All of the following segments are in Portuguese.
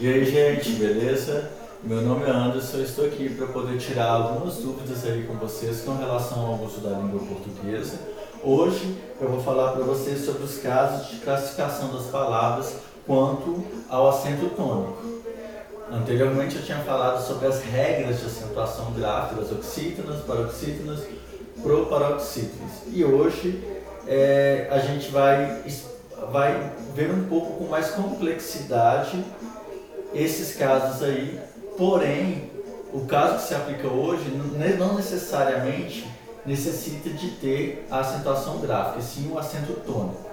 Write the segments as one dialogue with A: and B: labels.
A: E aí, gente, beleza? Meu nome é Anderson, eu estou aqui para poder tirar algumas dúvidas aí com vocês com relação ao uso da língua portuguesa. Hoje eu vou falar para vocês sobre os casos de classificação das palavras quanto ao acento tônico. Anteriormente eu tinha falado sobre as regras de acentuação gráfica das oxítonas, paroxítonas, proparoxítonas. E hoje a gente vai ver um pouco com mais complexidade esses casos aí, porém, o caso que se aplica hoje não necessariamente necessita de ter a acentuação gráfica, sim o acento tônico.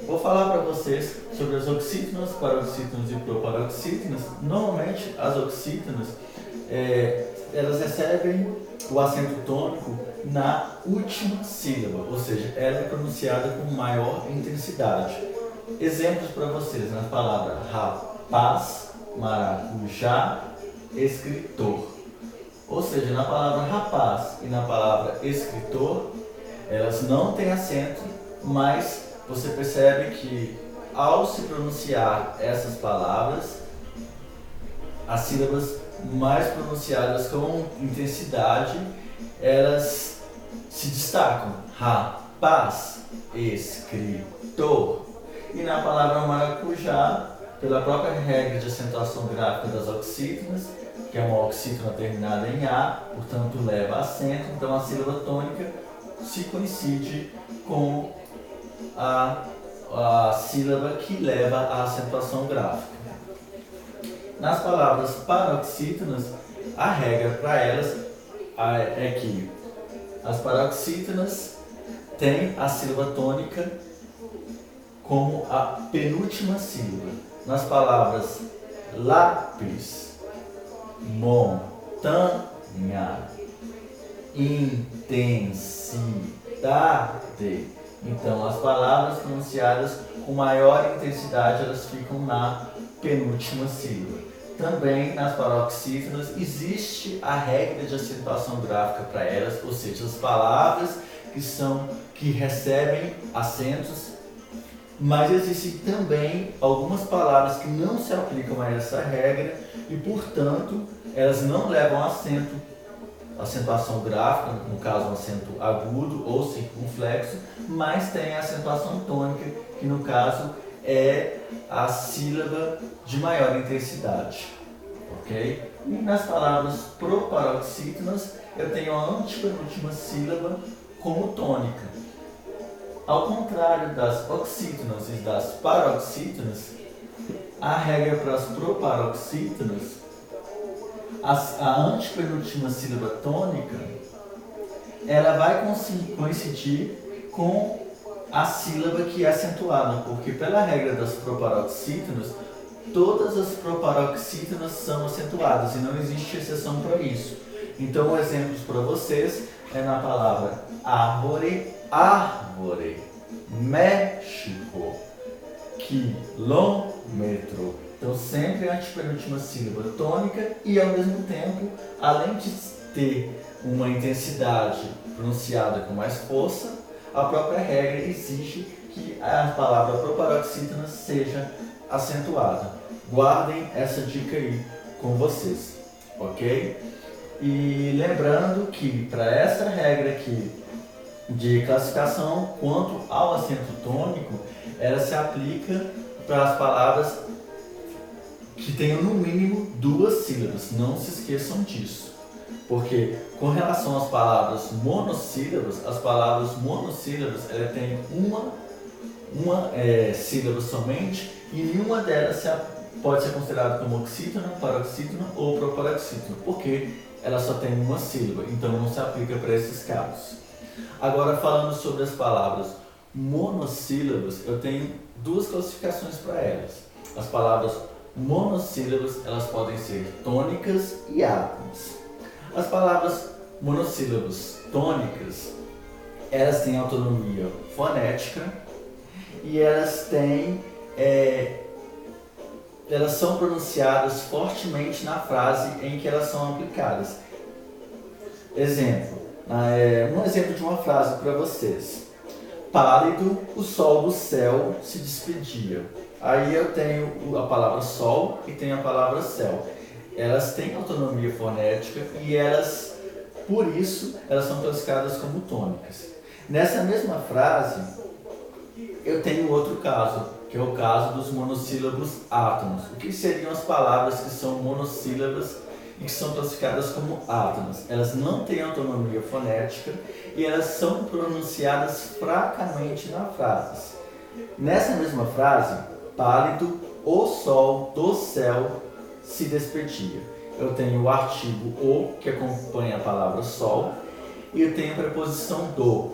A: Vou falar para vocês sobre as oxítonas, paroxítonas e proparoxítonas. Normalmente, as oxítonas, elas recebem o acento tônico na última sílaba, ou seja, ela é pronunciada com maior intensidade. Exemplos para vocês nas palavras rapaz, maracujá, escritor. Ou seja, na palavra rapaz e na palavra escritor, elas não têm acento, mas você percebe que ao se pronunciar essas palavras, as sílabas mais pronunciadas com intensidade, elas se destacam. Rapaz, escritor. E na palavra maracujá, pela própria regra de acentuação gráfica das oxítonas, que é uma oxítona terminada em A, portanto leva acento, então a sílaba tônica se coincide com a sílaba que leva a acentuação gráfica. Nas palavras paroxítonas, a regra para elas é que as paroxítonas têm a sílaba tônica como a penúltima sílaba. Nas palavras lápis, montanha, intensidade, então as palavras pronunciadas com maior intensidade, elas ficam na penúltima sílaba. Também nas paroxítonas existe a regra de acentuação gráfica para elas, ou seja, as palavras que recebem acentos, mas existem também algumas palavras que não se aplicam a essa regra e, portanto, elas não levam acento, acentuação gráfica, no caso um acento agudo ou circunflexo, mas tem a acentuação tônica, que no caso é a sílaba de maior intensidade, ok? E nas palavras proparoxítonas, eu tenho a antepenúltima sílaba como tônica. Ao contrário das oxítonas e das paroxítonas, a regra para as proparoxítonas, a antepenúltima sílaba tônica, ela vai coincidir com a sílaba que é acentuada, porque pela regra das proparoxítonas, todas as proparoxítonas são acentuadas e não existe exceção para isso. Então, exemplos para vocês é na palavra árvore, árvore, México, quilômetro. Então, sempre a antepenúltima sílaba tônica e, ao mesmo tempo, além de ter uma intensidade pronunciada com mais força, a própria regra exige que a palavra proparoxítona seja acentuada. Guardem essa dica aí com vocês, ok? E lembrando que para essa regra aqui de classificação quanto ao acento tônico, ela se aplica para as palavras que tenham no mínimo duas sílabas. Não se esqueçam disso. Porque com relação às palavras monossílabas, as palavras monossílabas ela tem uma sílaba somente e nenhuma delas pode ser considerada como oxítona, paroxítona ou proparoxítona, porque ela só tem uma sílaba, então não se aplica para esses casos. Agora, falando sobre as palavras monossílabas, eu tenho duas classificações para elas. As palavras monossílabas, elas podem ser tônicas e átonas. As palavras monossílabas tônicas, elas têm autonomia fonética e elas são pronunciadas fortemente na frase em que elas são aplicadas. Exemplo, um exemplo de uma frase para vocês. Pálido, o sol do céu se despedia. Aí eu tenho a palavra sol e tenho a palavra céu. Elas têm autonomia fonética e elas, por isso, elas são classificadas como tônicas. Nessa mesma frase, eu tenho outro caso, que é o caso dos monossílabos átonos. O que seriam as palavras que são monossílabas e que são classificadas como átonas? Elas não têm autonomia fonética e elas são pronunciadas fracamente na frase. Nessa mesma frase, pálido, o sol do céu se despedia. Eu tenho o artigo o, que acompanha a palavra sol, e eu tenho a preposição do,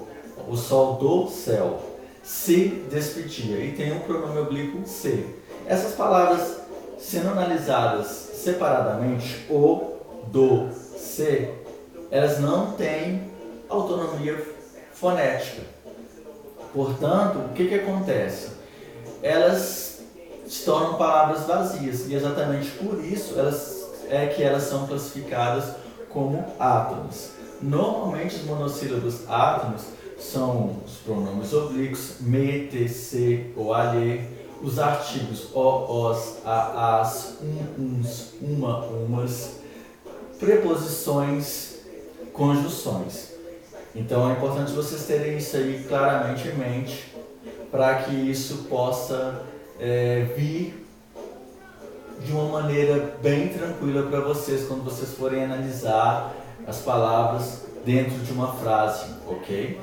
A: o sol do céu se despedia, e tem o pronome oblíquo se. Essas palavras, sendo analisadas separadamente, o, do, se, elas não têm autonomia fonética. Portanto, o que acontece? Elas se tornam palavras vazias, e exatamente por isso elas são classificadas como átonos. Normalmente os monossílabos átonos são os pronomes oblíquos, me, te, se ou alhe, os artigos o, os, a, as, uns, uma, umas, preposições, conjunções. Então é importante vocês terem isso aí claramente em mente, para que isso possa vir de uma maneira bem tranquila para vocês quando vocês forem analisar as palavras dentro de uma frase, ok?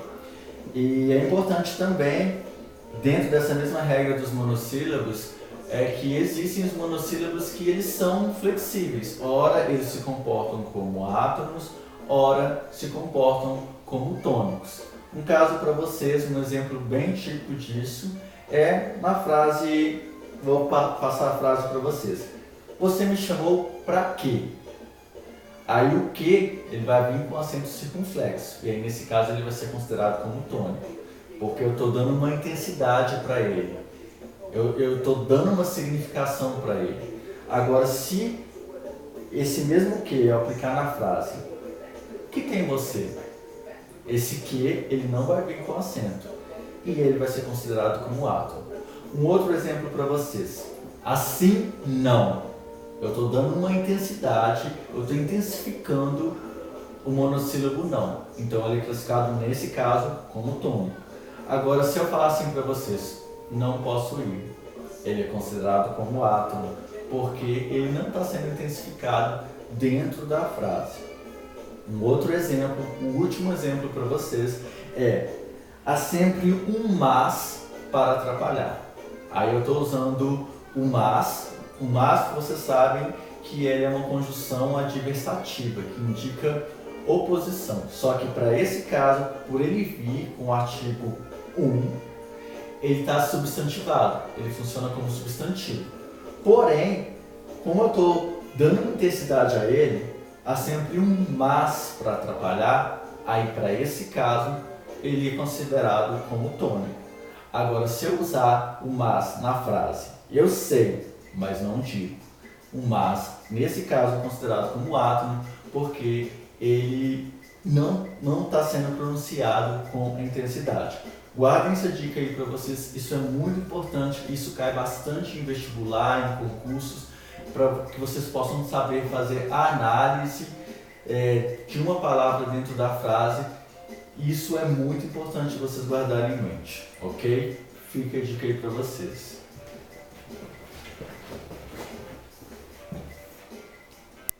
A: E é importante também, dentro dessa mesma regra dos monossílabos, que existem os monossílabos que eles são flexíveis. Ora eles se comportam como átonos, ora se comportam como tônicos. Um caso para vocês, um exemplo bem típico disso, é na frase, vou passar a frase para vocês. Você me chamou para quê? Aí o que, ele vai vir com acento circunflexo, e aí nesse caso ele vai ser considerado como tônico, porque eu estou dando uma intensidade para ele, eu estou dando uma significação para ele. Agora, se esse mesmo que eu aplicar na frase, que tem você? Esse que, ele não vai vir com acento, e ele vai ser considerado como átono. Um outro exemplo para vocês, assim não. Eu estou dando uma intensidade, eu estou intensificando o monossílabo não. Então ele é classificado nesse caso como tônico. Agora, se eu falar assim para vocês, não posso ir, ele é considerado como átono, porque ele não está sendo intensificado dentro da frase. Um outro exemplo, o último exemplo para vocês há sempre um mas para atrapalhar. Aí eu estou usando o mas. O mas, vocês sabem que ele é uma conjunção adversativa, que indica oposição. Só que para esse caso, por ele vir com o artigo ele está substantivado, ele funciona como substantivo. Porém, como eu estou dando intensidade a ele, há sempre um mas para atrapalhar, aí para esse caso, ele é considerado como tônico. Agora, se eu usar o mas na frase, eu sei, mas não digo. O mas, nesse caso, é considerado como átono, porque ele não está sendo pronunciado com intensidade. Guardem essa dica aí para vocês, isso é muito importante, isso cai bastante em vestibular, em concursos, para que vocês possam saber fazer a análise de uma palavra dentro da frase. Isso é muito importante vocês guardarem em mente, ok? Fica a dica aí para vocês.